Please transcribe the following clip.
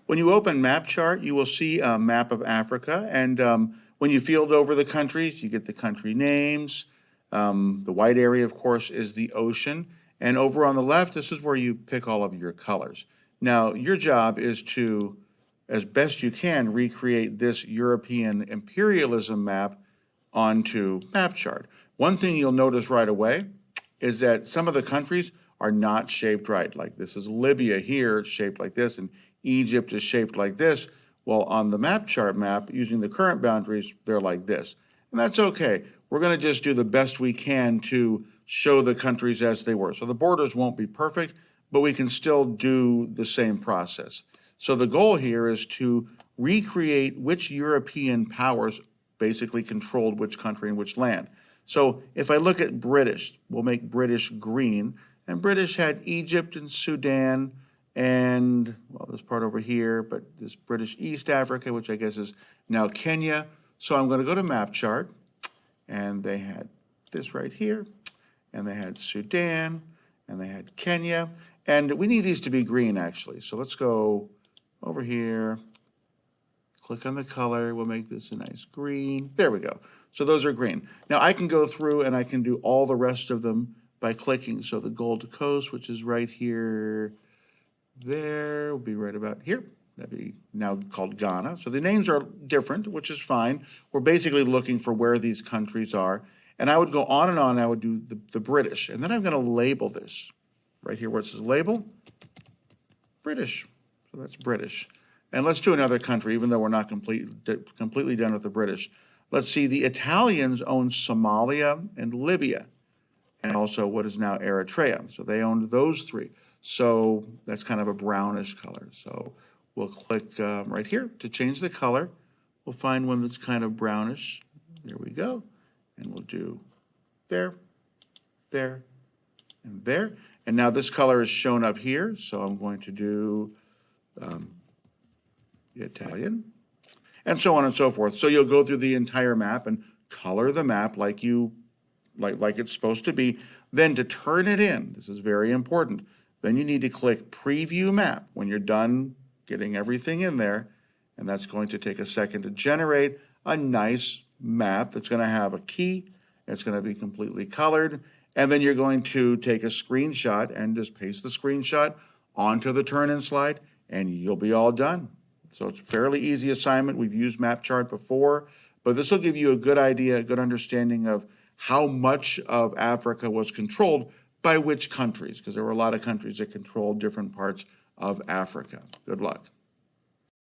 When you open MapChart, you will see a map of Africa, and when you field over the countries, you get the country names. The white area, of course, is the ocean, and over on the left, this is where you pick all of your colors. Now, your job is to, as best you can, recreate this European imperialism map onto MapChart. One thing you'll notice right away is that some of the countries are not shaped right. Like this is Libya here, it's shaped like this, and Egypt is shaped like this. Well, on the MapChart map, using the current boundaries, they're like this. And that's okay. We're going to just do the best we can to show the countries as they were. So the borders won't be perfect, but we can still do the same process. So the goal here is to recreate which European powers basically controlled which country and which land. So if I look at British, we'll make British green, and British had Egypt and Sudan and, well, this part over here, but this British East Africa, which I guess is now Kenya. So I'm going to go to MapChart, and they had this right here, and they had Sudan, and they had Kenya, and we need these to be green, actually. So let's go over here, click on the color, we'll make this a nice green. There we go. So those are green. Now I can go through and I can do all the rest of them by clicking. So the Gold Coast, which is right here, there will be right about here. That'd be now called Ghana. So the names are different, which is fine. We're basically looking for where these countries are. And I would go on and on. I would do the British. And then I'm going to label this right here where it says label, British. So that's British. And let's do another country, even though we're not completely done with the British. Let's see, the Italians owned Somalia and Libya, and also what is now Eritrea. So they owned those three. So that's kind of a brownish color. So we'll click right here to change the color. We'll find one that's kind of brownish. There we go. And we'll do there, there, and there. And now this color is shown up here. So I'm going to do the Italian, and so on and so forth. So you'll go through the entire map and color the map like it's supposed to be. Then to turn it in, this is very important, then you need to click Preview Map when you're done getting everything in there, and that's going to take a second to generate a nice map that's going to have a key. It's going to be completely colored, and then you're going to take a screenshot and just paste the screenshot onto the turn-in slide, and you'll be all done. So it's a fairly easy assignment. We've used MapChart before, but this will give you a good idea, a good understanding of how much of Africa was controlled by which countries, because there were a lot of countries that controlled different parts of Africa. Good luck.